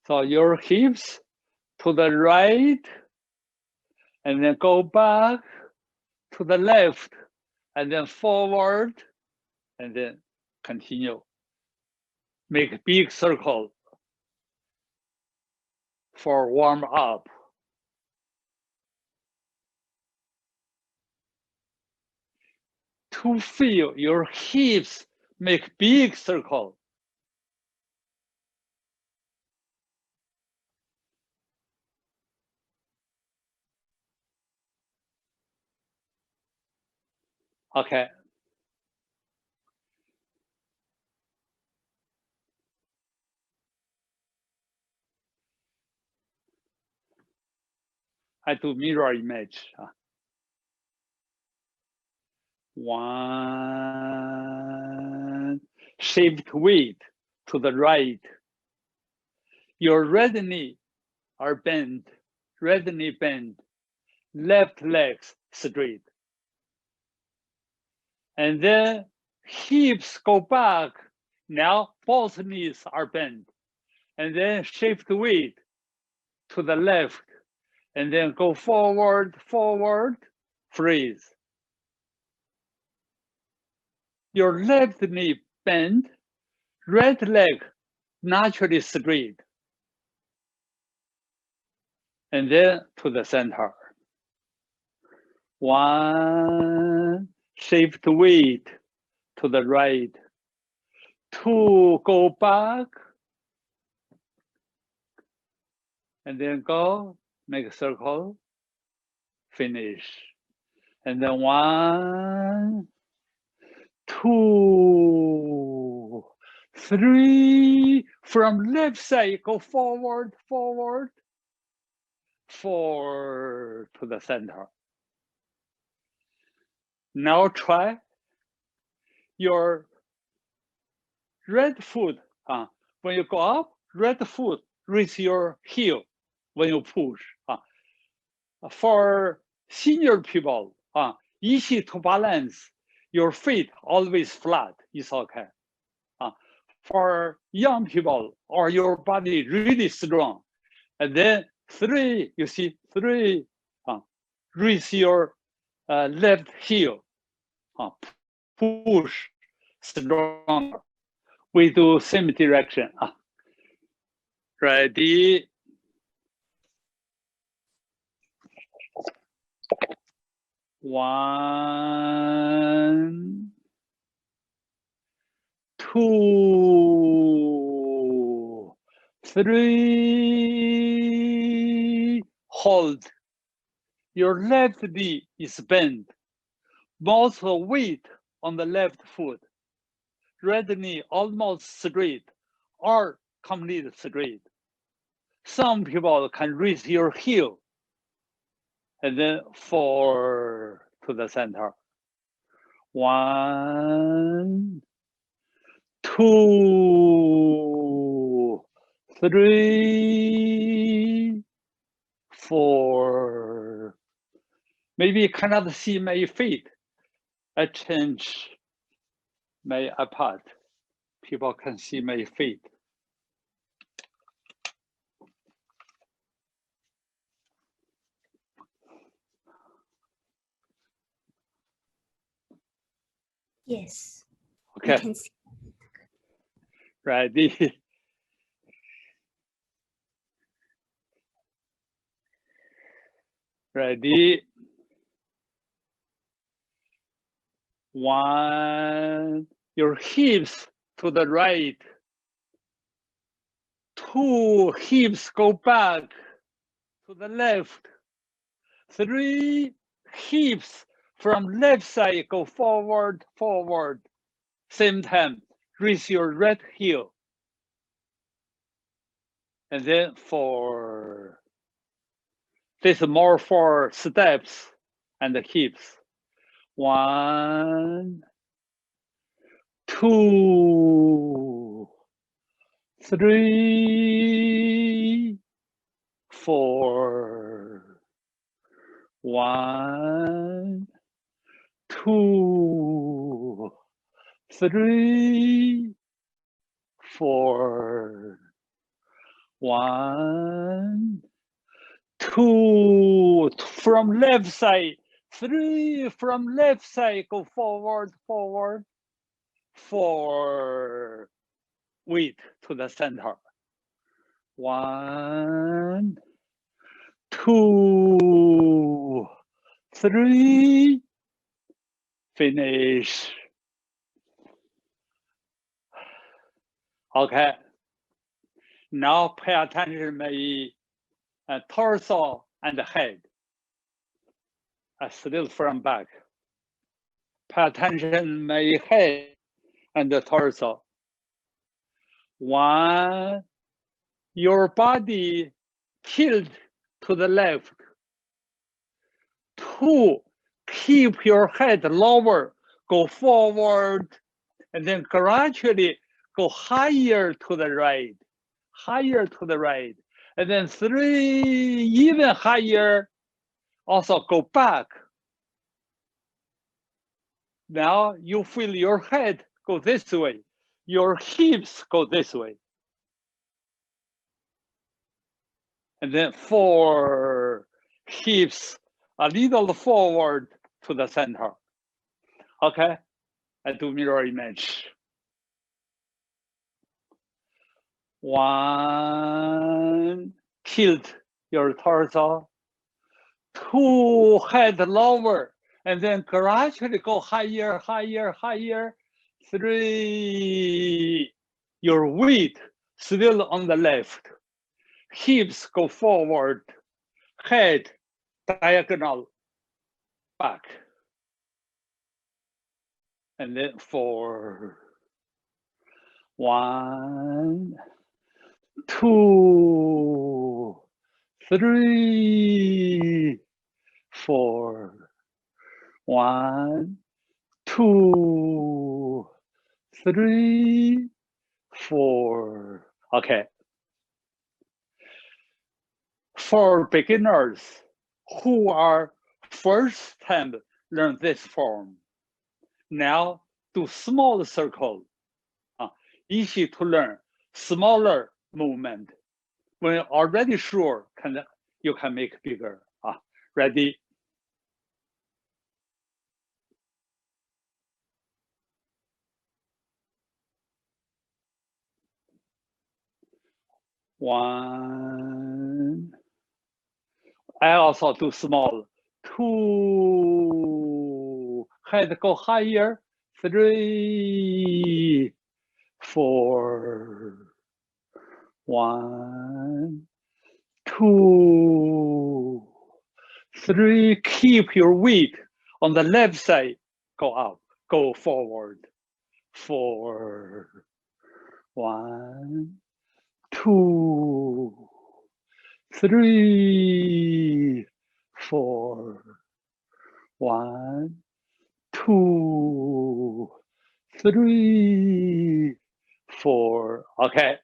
So your hips to the right, and then go back to the left, and then forward, and then continue. Make a big circle for warm up. To feel your hips make big circle. Okay. I do mirror image. One, shift weight to the right. Your right knee are bent, right knee bent, left legs straight. And then hips go back. Now both knees are bent. And then shift weight to the left. And then go forward, forward, freeze. Your left knee bent, right leg naturally straight. And then to the center. One, shift weight to the right. Two, go back. And then go, make a circle, finish. And then one, two, three. From left side, go forward, forward, forward to the center. Now try your right foot. When you go up, right foot, raise your heel when you push. For senior people, easy to balance, your feet always flat, it's okay. For young people, or your body really strong, and then three, you see, three, raise your left heel, push stronger. We do same direction. Ready? One, two, three. Hold. Your left knee is bent. Most weight on the left foot. Right knee almost straight or completely straight. Some people can raise your heel and then fall to the center. One, two, three, four. Maybe you cannot see my feet. I change my iPad. People can see my feet. Yes. Okay. I can see. Ready? Ready? One, your hips to the right. Two, hips go back to the left. Three, hips from left side go forward, forward. Same time, raise your right heel. And then four. This is more for steps and the hips. One, two, three, four. One, two, three, four. 1, 2, from left side, 3, from left side, go forward, forward, 4, weight to the center. 1, 2, 3, finish. Okay. Now pay attention my torso and head. Still from back. Pay attention my head and the torso. 1, your body tilt to the left. 2, keep your head lower, go forward, and then gradually go higher to the right, higher to the right. And then 3, even higher, also go back. Now you feel your head go this way, your hips go this way. And then 4, hips a little forward to the center. Okay, I do mirror image. 1, tilt your torso. 2, head lower, and then gradually go higher, higher, higher. 3, your weight still on the left. Hips go forward, head diagonal back. And then 4, 1, 2, 3, 4, 1, 2, 3, 4. Okay. For beginners who are first time learn this form, now do small circle. Easy to learn, smaller movement. When already sure, you can make bigger. Ready? One. I also do small. 2, head go higher. 3, 4, 1, 2, 3. Keep your weight on the left side. Go up, go forward. 4, 1, 2, 3, 4, 1, 2, 3, 4. Okay.